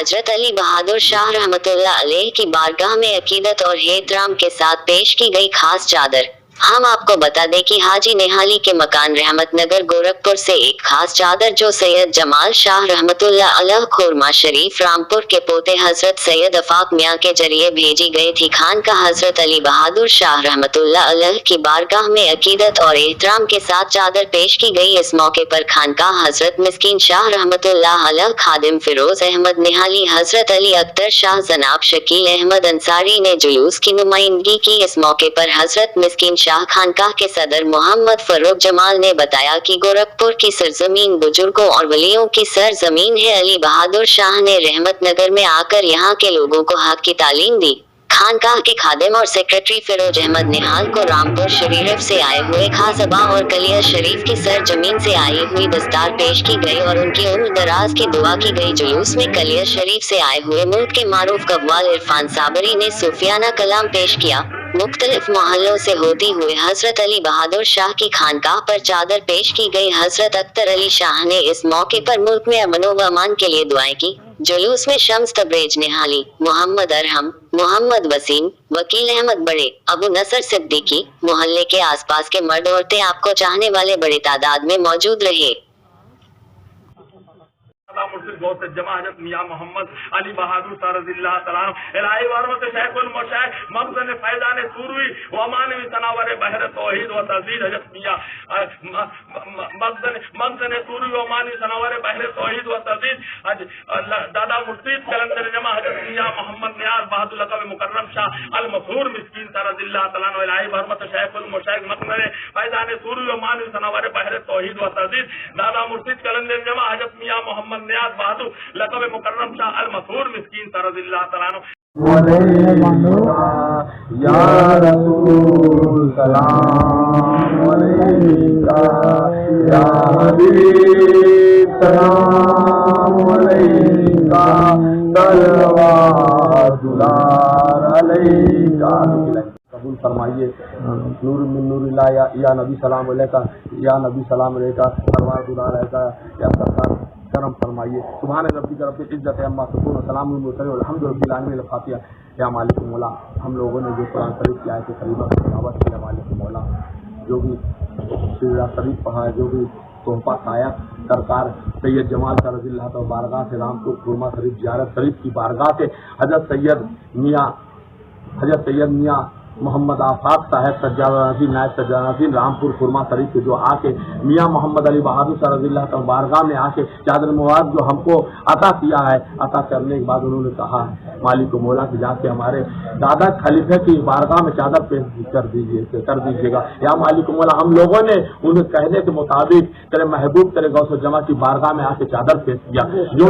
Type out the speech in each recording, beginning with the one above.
हजरत अली बहादुर शाह रहमतुल्लाह अलैह की बारगाह में अकीदत और एहतराम के साथ पेश की गई खास चादर। हम आपको बता दें कि हाजी निहाली के मकान रहमत नगर गोरखपुर से एक खास चादर जो सैयद जमाल शाह रहमतुल्लाह अलैह खुरमा शरीफ रामपुर के पोते हजरत सैयद अफाक मियाँ के जरिए भेजी गई थी। खानकाह हजरत अली बहादुर शाह रहमतुल्लाह अलैह की बारगाह में अकीदत और एहतराम के साथ चादर पेश की गई। इस मौके पर खानकाह हजरत मिस्कीन शाह रहमतुल्लाह अलैह खादिम फिरोज अहमद निहाली, हजरत अली अख्तर शाह, जनाब शकील अहमद अंसारी ने जुलूस की नुमाइंदगी की। इस मौके पर हजरत मिस्कीन शाह खानकाह के सदर मोहम्मद फरूक जमाल ने बताया कि गोरखपुर की सरजमीन बुजुर्गों और वलियों की सरजमीन है। अली बहादुर शाह ने रहमत नगर में आकर यहाँ के लोगों को हक की तालीम दी। खानकाह के खादिम और सेक्रेटरी फिरोज अहमद निहाल को रामपुर शरीफ से आए हुए खासबा और कलिया शरीफ की सरजमीन से आई हुई दस्तार पेश की गई और उनकी उम्र दराज की दुआ की गई। जुलूस में कलिया शरीफ से आए हुए मुल्क के मारूफ कव्वाल इरफान साबरी ने सूफियाना कलाम पेश किया। मुख्तलिफ मोहल्लों से होती हुए हजरत अली बहादुर शाह की खानकाह पर चादर पेश की गई। हजरत अख्तर अली शाह ने इस मौके पर मुल्क में अमन व अमान के लिए दुआएं की। जुलूस में शम्स तबरेज निहाली, मोहम्मद अरहम, मोहम्मद वसीम, वकील अहमद बड़े, अबू नसर सिद्दीकी, मोहल्ले के आसपास के मर्द औरतें आपको चाहने वाले बड़ी तादाद में मौजूद रहे। जमा हजरत मियां मोहम्मद अली बहादुर रज़ियल्लाहु तआला इलाही वरमत शेखुल मुशाइख मखज़न फैज़ान सूरवी व मानवी तनावर बहर तौहीद व तज़ीद हजरत मियां मखज़न सूरवी व मानवी तनावर बहर तौहीद व तज़ीद दादा मुर्शीद कलंदर जमा हजरत मियां मोहम्मद नियाज़ बहादुर लक़ब मुकर्रम शाह अल मशहूर मिस्कीन रज़ियल्लाहु तआला इलाही वरमत शेखुल मुशाइख मखज़न फैज़ान सूरवी व मानवी तनावर बहर तौहीद व तज़ीद दादा मुर्शीद कलंदर जमा हजरत मियां मोहम्मद नियाज़ बहादुर लक़ब मुकर्रम शाह अल मशहूर मिस्कीन रज़ियल्लाहु तआला या रसूल सलाम अलैका या हबीब सलाम अलैका सलवात दुलार अलैका। कबूल फरमाइए। नूर मिन नूरिल्लाह या नबी सलाम अलैका, या नबी सलाम अलैका, सलवात दुलार अलैका, या सरकार करम फरमाइए। सुभान रब्बिक रब्बिल इज्जति अम्मा यसिफून व सलामुन अलल मुरसलीन वल्हम्दु लिल्लाहि रब्बिल फातिहा। या मालिक मौला, हम लोगों ने जो कुरान शरीफ की आयत करीमा की तिलावत की, मालिक मौला जो भी सीरा शरीफ पढ़ा है, जो भी तोहफा खाया, सरकार सैयद जमाल का रज़ियल्लाहु तआला बारगाह से रामपुर खुरमा शरीफ जियारत शरीफ की बारगाह से हजरत सैयद मियाँ मोहम्मद आफाक साहब सज्जाद नसीर नायब सज्जाद नसीर रामपुर खुरमा शरीफ से जो आके मियाँ मोहम्मद अली बहादुर शाह रज़ियल्लाहु तआला बारगाह में आके चादर मुबारक जो हमको अता किया है, अता करने के बाद उन्होंने कहा मालिक मौला की जाके हमारे दादा खलीफे की बारगाह में चादर पेश कर दीजिएगा। या मालिक मौला, हम लोगों ने उन्हें कहने के मुताबिक तेरे महबूब तेरे गौस जमा की बारगाह में आके चादर पेश किया। जो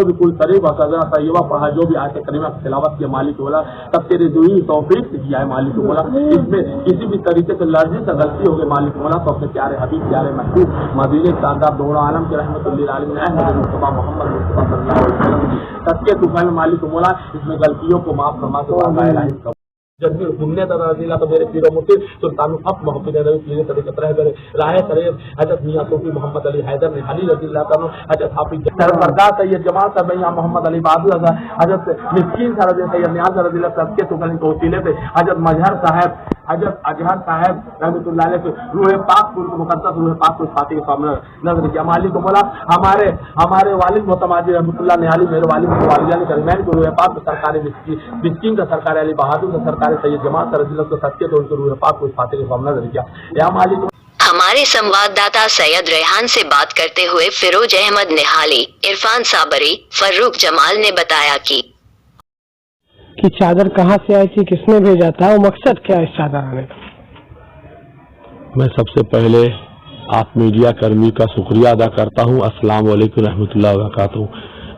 भी कुल शरीफ और सजना तैयबा पढ़ा, जो भी आयत करीमा की तिलावत किया, मालिक मौला तब तेरे दुई तौफीक किया है मालिक मौला। इसमें किसी भी तरीके से लर्जी से गलती हो गई मालिक मौला तो अपने प्यारे हबीब प्यारे महबूब मदीने शानदार दोनों आलम के रहमतुल्लिल आलमीन अहमद मुस्तफा मोहम्मद मुस्तफा सल्लल्लाहु अलैहि वसल्लम सबके तुफैल मालिक मौला इसमें गलतियों को माफ फरमा के जबकि घूमने तो मेरे पीरो मुर्शिद सुल्तान अप मोहम्मद नबी तरीक़त रह गए राह सरेब हजरत मियां सूफी मोहम्मद अली हैदर ने अली रज़ियल्लाहु ताला हजरत हाफिज सरदार सैयद जमाल साहब मियां मोहम्मद अली बहादुर हजरत मिस्कीन साहब सैयद नियाज़ रज़ियल्लाहु ताला के तुफैल को वसीले पे हजरत मजहर साहब हजरत अजहर साहब रहमतुल्लाह अलैह रूह पाक को मुकद्दस रूह पाक को फातिह के सामने नजर किया। मालिक मौला हमारे वालिद मोहतमाजी रहमतुल्लाह निहाली मेरे वालिद वालिदा ने करीमैन को रूह पाक सरकारी मिस्कीन का सरकार अली बहादुर का सरकार सैयद जमाल रज़ियल्लाहु ताला सत्य तो उनको रूह पाक को फातिह के सामने नजर किया। या मालिक हमारे संवाददाता सैयद रेहान से बात करते हुए फिरोज अहमद निहाली, इरफान साबरी, फर्रुख जमाल ने बताया कि चादर कहाँ से आई थी, किसने भेजा था और मकसद क्या है इस चादर आने का। मैं सबसे पहले आप मीडिया कर्मी का शुक्रिया अदा करता हूँ। अस्सलाम वालेकुम रहमतुल्लाहि व बरकातहू।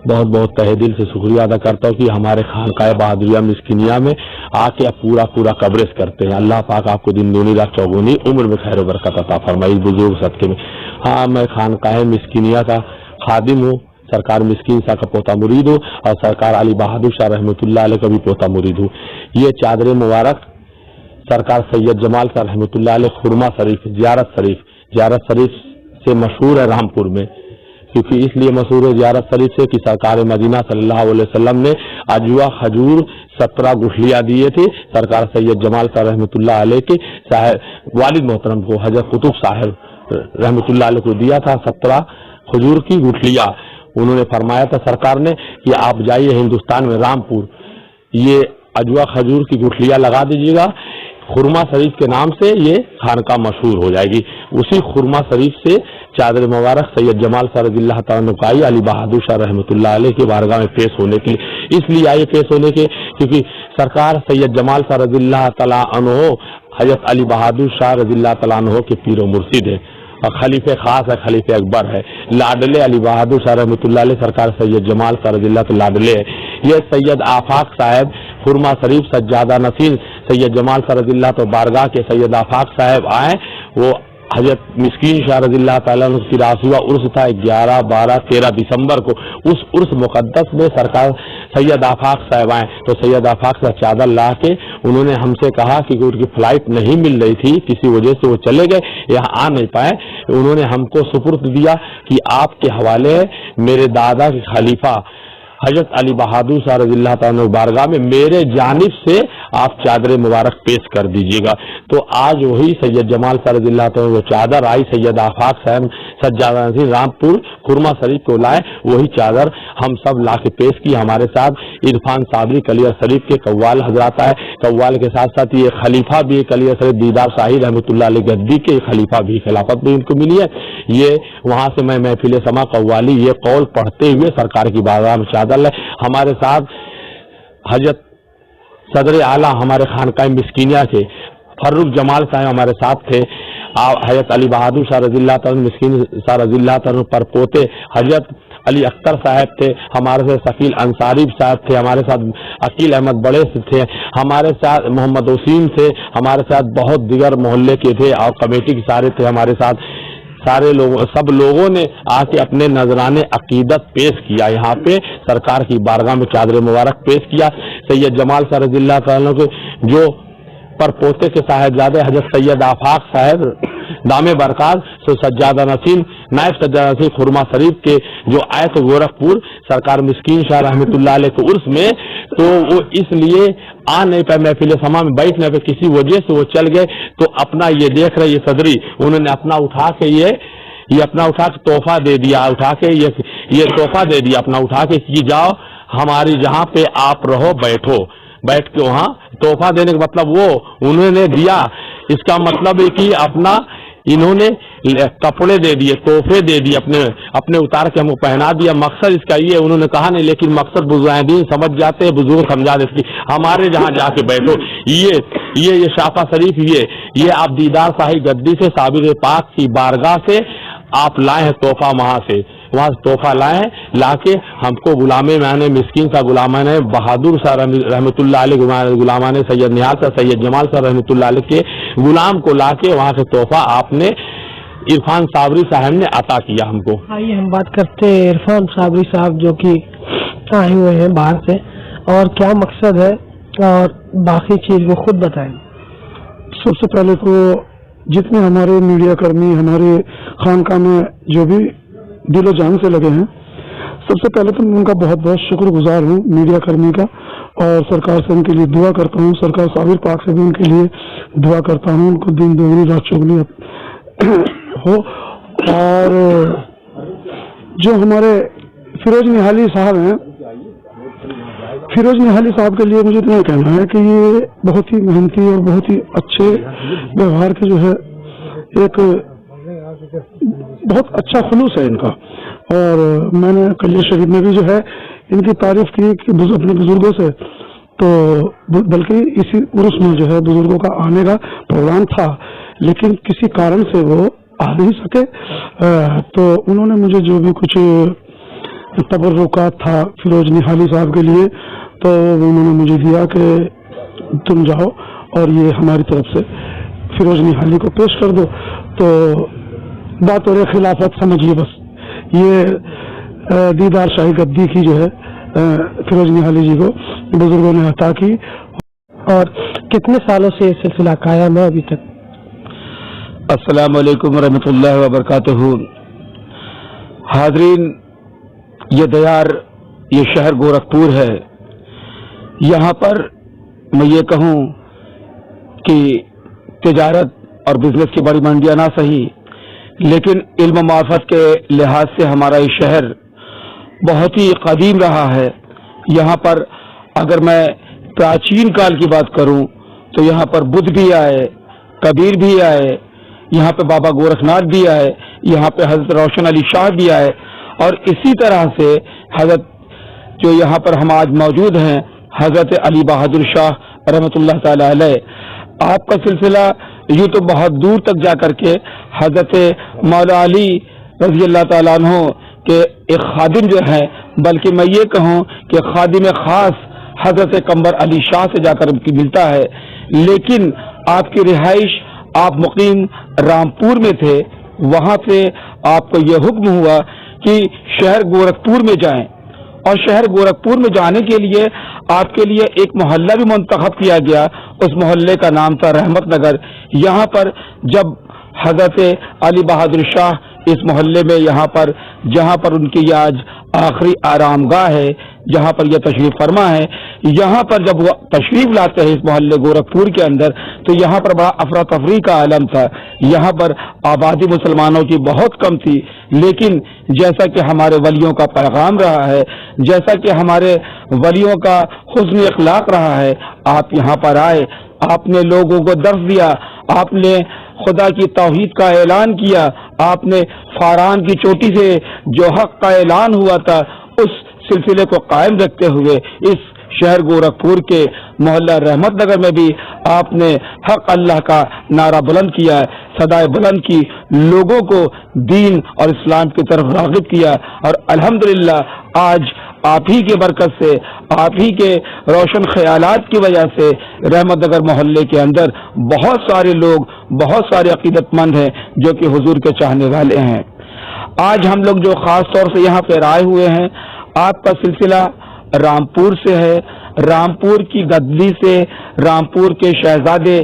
बहुत बहुत तहे दिल से शुक्रिया अदा करता हूँ कि हमारे खानकाह बहादुरिया मिस्किनिया में आके आप पूरा कवरेज करते हैं। अल्लाह पाक आपको दिन दूनी रात चौगुनी उम्र में खैर बरकत अता फरमाए इस बुजुर्ग सदके में। हाँ, मैं खानकाह मिस्किनिया का खादिम हूँ, सरकार मिस्कीन शाह का पोता मुरीद हूँ और सरकार अली बहादुर शाह रहमतुल्लाह अलैह का भी पोता मुरीद हूँ। ये चादर मुबारक सरकार सैयद जमाल शाह रहमतुल्लाह अलैह खुरमा शरीफ जियारत शरीफ से मशहूर है रामपुर में। क्योंकि इसलिए मशहूर है ज़ियारत शरीफ से कि सरकार मदीना सल्लल्लाहु अलैहि वसल्लम ने अजवा खजूर 17 गुठलियाँ दिए थे सरकार सैयद जमाल साहब रहमतुल्लाह अलैह के साहब वालिद मोहतरम को हजरत कुतुब साहब रहमतुल्लाह अलैह को दिया था 17 खजूर की गुठलियाँ। उन्होंने फरमाया था सरकार ने कि आप जाइए हिंदुस्तान में रामपुर, ये अजवा खजूर की गुठलियाँ लगा दीजिएगा, खुरमा शरीफ के नाम से ये खानका मशहूर हो जाएगी। उसी खुरमा शरीफ से चादर मुबारक सैयद जमाल शाह रज़ियल्लाहु ताला का आई अली बहादुर शाह रहमतुल्लाह अलैह के बारगाह में पेश होने के लिए, इसलिए आए पेश होने के क्योंकि सरकार सैयद जमाल शाह रज़ियल्लाहु ताला अन्हु हजरत अली बहादुर शाह रज़ियल्लाहु ताला अन्हु के पीर व मुर्शिद है और खलीफे खास है, खलीफे अकबर है, लाडले अली बहादुर शाह रहमतुल्लाह अलैह सरकार सैयद जमाल शाह रज़ियल्लाहु ताला लाडले है। ये सैयद आफाक साहब खुरमा शरीफ सज्जादा नसीर सैयद जमाल शाह रज़ियल्लाहु ताला बारगाह के सैयद आफाक साहब आए, वो हजरत मिस्कीन शाह रज़ियल्लाहु ताला की रासुआ उर्स था 11, 12, 13 दिसंबर को। उस उर्स मुकद्दस में सरकार सैयद आफाक साहब आए तो सैयद आफाक साहब चादर ला के उन्होंने हमसे कहा कि उनकी फ्लाइट नहीं मिल रही थी, किसी वजह से वो चले गए, यहाँ आ नहीं पाए। उन्होंने हमको सुपुर्द दिया कि आपके हवाले मेरे दादा के खलीफा हजरत अली बहादुर शाह रज़ियल्लाहु ताला बारगाह में मेरे जानिब से आप चादर मुबारक पेश कर दीजिएगा। तो आज वही सैयद जमाल शाह रज़ियल्लाहु ताला वो चादर आई, सैयद आफाक साहब सज्जादा नसीर रामपुर खुरमा शरीफ को लाए, वही चादर हम सब ला के पेश की। हमारे साथ इरफान साबरी कलिया शरीफ के कव्वाल हजरात आए, कव्वाल के साथ साथ ये खलीफा भी कलिया शरीफ दीदार शाही रहमतुल्लाह अलैह गद्दी के खलीफा भी, खिलाफत भी इनको मिली है। ये वहाँ से मैं महफिल समा कव्वाली ये कौल पढ़ते हुए सरकार की बारगाह में चादर लाए। हमारे साथ हजरत सदर आला हमारे खानकाह मिस्कीनिया के फर्रुख जमाल साहब हमारे साथ थे, हजरत अली बहादुर शाह रज़ियल्लाहु ताला मिस्कीन शाह रज़ियल्लाहु ताला पर पोते हजरत अली अख्तर साहब थे, हमारे साथ शकील अंसारी साहब थे, हमारे साथ अकील अहमद बड़े थे, हमारे साथ मोहम्मद वसीम थे, हमारे साथ बहुत दिगर मोहल्ले के थे और कमेटी के सारे थे हमारे साथ। सारे लोगों सब लोगों ने आके अपने नजराने अकीदत पेश किया, यहाँ पे सरकार की बारगाह में चादर मुबारक पेश किया। सैयद जमाल शाह रज़ियल्लाहु ताला के जो पर पोते के साहिबजादे हजरत सैयद आफाक साहब दामे बरकात सज्जादा नसीर नायब सज्जादा नसीर खुरमा शरीफ के जो आए थे गोरखपुर सरकार मिस्कीन शाह रहमतुल्लाह अलैह के उर्स में, तो वो इसलिए आ नहीं पाए महफिल समा में बैठ नहीं पाए, किसी वजह से वो चल गए। तो अपना ये देख रहे ये सदरी उन्होंने अपना उठा के ये अपना उठा के तोहफा दे दिया, उठा के ये तोहफा दे दिया अपना उठा के कि जाओ हमारी जहाँ पे आप रहो बैठ के वहाँ तोहफा देने का मतलब वो उन्होंने दिया। इसका मतलब है कि अपना इन्होंने कपड़े दे दिए, तोहफे दे दिए, अपने उतार के हमको पहना दिया। मकसद इसका ये उन्होंने कहा नहीं, लेकिन मकसद बुजुर्गीन समझ जाते हैं, बुजुर्ग समझा देते हमारे जहाँ जाके बैठो। ये शाफा शरीफ ये आप दीदार शाही गद्दी से साबिर पाक की बारगाह से आप लाए हैं तोहफा, वहाँ से तोहफा लाए हैं, लाके हमको गुलामे मैंने मिस्कीन सा गुलामाने बहादुर शाह रहमतुल्लाह अलैह गुलामाने सैयद निहाल शाह सैयद जमाल शाह रहमतुल्लाह अलैह के गुलाम को लाके वहाँ से तोहफा आपने इरफान साबरी साहब ने अता किया हमको। आइए हम बात करते हैं इरफान साबरी साहब जो कि आए हुए हैं बाहर से, और क्या मकसद है और बाकी चीज वो खुद बताएं। सबसे पहले तो जितने हमारे मीडिया कर्मी हमारे खानकाह में जो भी दिलो जान से लगे हैं, सबसे पहले तो मैं उनका बहुत बहुत शुक्रगुजार हूँ मीडिया कर्मी का, और सरकार से उनके लिए दुआ करता हूँ, सरकार साबिर पाक से भी उनके लिए दुआ करता हूँ, उनको दिन दोगुनी रात चौगुनी हो। और जो हमारे फिरोज निहाली साहब हैं, फिरोज निहाली साहब के लिए मुझे इतना कहना है कि ये बहुत ही मेहनती और बहुत ही अच्छे व्यवहार के जो है एक बहुत अच्छा खुलूस है इनका। और मैंने कलिया शरीफ में भी जो है इनकी तारीफ की कि अपने बुजुर्गों से, तो बल्कि इसी उर्स में जो है बुजुर्गों का आने का प्रोग्राम था, लेकिन किसी कारण से वो आ नहीं सके। तो उन्होंने मुझे जो भी कुछ तबर्रुकात था फिरोज निहाली साहब के लिए, तो उन्होंने मुझे दिया कि तुम जाओ और ये हमारी तरफ से फिरोज निहाली को पेश कर दो। तो बात और खिलाफत समझिए, बस ये दीदार शाही गद्दी की जो है फिरोज निहाली जी को बुजुर्गों ने अता की। और कितने सालों से ये सिलसिला कायम है अभी तक? अस्सलाम वालेकुम रहमतुल्लाहि व बरकातहू। حاضرین، یہ دیار، یہ شہر گورکھپور ہے. یہاں پر میں یہ کہوں کہ تجارت اور بزنس کی بڑی منڈیاں نہ صحیح، لیکن علم و معرفت کے لحاظ سے ہمارا یہ شہر بہت ہی قدیم رہا ہے. یہاں پر اگر میں پراچین کال کی بات کروں تو یہاں پر بدھ بھی آئے، کبیر بھی آئے، یہاں پہ بابا گورکھ ناتھ بھی آئے، یہاں پہ حضرت روشن علی شاہ بھی آئے، اور اسی طرح سے حضرت جو یہاں پر ہم آج موجود ہیں حضرت علی بہادر شاہ رحمۃ اللہ تعالی علیہ. آپ کا سلسلہ یوں تو بہت دور تک جا کر کے حضرت مولا علی رضی اللہ تعالیٰ عنہ کے ایک خادم جو ہے، بلکہ میں یہ کہوں کہ خادم خاص حضرت قمر علی شاہ سے جا کر ملتا ہے. لیکن آپ کی رہائش، آپ مقیم رامپور میں تھے، وہاں سے آپ کو یہ حکم ہوا کہ شہر گورکھپور میں جائیں، اور شہر گورکھپور میں جانے کے لیے آپ کے لیے ایک محلہ بھی منتخب کیا گیا. اس محلے کا نام تھا رحمت نگر. یہاں پر جب حضرت علی بہادر شاہ اس محلے میں یہاں پر جہاں پر ان کی یہ آج آخری آرام گاہ ہے، جہاں پر یہ تشریف فرما ہے، یہاں پر جب وہ تشریف لاتے ہیں اس محلے گورکھپور کے اندر، تو یہاں پر بڑا افراتفری کا عالم تھا. یہاں پر آبادی مسلمانوں کی بہت کم تھی، لیکن جیسا کہ ہمارے ولیوں کا پیغام رہا ہے، جیسا کہ ہمارے ولیوں کا حسن اخلاق رہا ہے، آپ یہاں پر آئے، آپ نے لوگوں کو درس دیا، آپ نے خدا کی توحید کا اعلان کیا، آپ نے فاران کی چوٹی سے جو حق کا اعلان ہوا تھا اس سلسلے کو قائم رکھتے ہوئے اس شہر گورکھپور کے محلہ رحمت نگر میں بھی آپ نے حق اللہ کا نعرہ بلند کیا، صدائے بلند کی، لوگوں کو دین اور اسلام کی طرف راغب کیا. اور الحمدللہ آج آپ ہی کے برکت سے، آپ ہی کے روشن خیالات کی وجہ سے رحمت نگر محلے کے اندر بہت سارے لوگ، بہت سارے عقیدت مند ہیں جو کہ حضور کے چاہنے والے ہیں. آج ہم لوگ جو خاص طور سے یہاں پہ آئے ہوئے ہیں، آپ کا سلسلہ رامپور سے ہے. رامپور کی گدلی سے رامپور کے شہزادے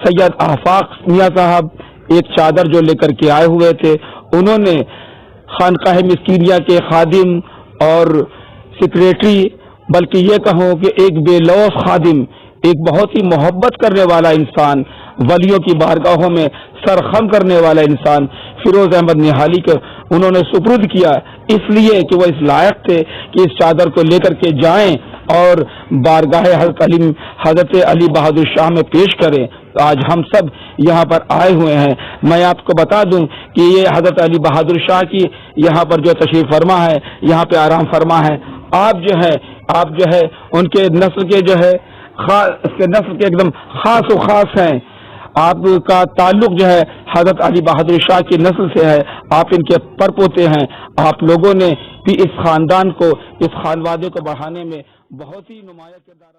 سید آفاق میاں صاحب ایک چادر جو لے کر کے آئے ہوئے تھے، انہوں نے خانقاہ مسکینیہ کے خادم اور سیکریٹری، بلکہ یہ کہوں کہ ایک بے لوث خادم، ایک بہت ہی محبت کرنے والا انسان، ولیوں کی بارگاہوں میں سرخم کرنے والا انسان فیروز احمد نہالی کو انہوں نے سپرد کیا، اس لیے کہ وہ اس لائق تھے کہ اس چادر کو لے کر کے جائیں اور بارگاہ حضرت علی بہادر شاہ میں پیش کریں. آج ہم سب یہاں پر آئے ہوئے ہیں. میں آپ کو بتا دوں کہ یہ حضرت علی بہادر شاہ کی یہاں پر جو تشریف فرما ہے، یہاں پہ آرام فرما ہے. آپ جو ہے ان کے نسل کے جو ہے اس کے نسل کے ایک دم خاص و خاص ہیں. آپ کا تعلق جو ہے حضرت علی بہادر شاہ کی نسل سے ہے، آپ ان کے پرپوتے ہیں. آپ لوگوں نے بھی اس خاندان کو، اس خانوادے کو بڑھانے میں بہت ہی نمایاں کردار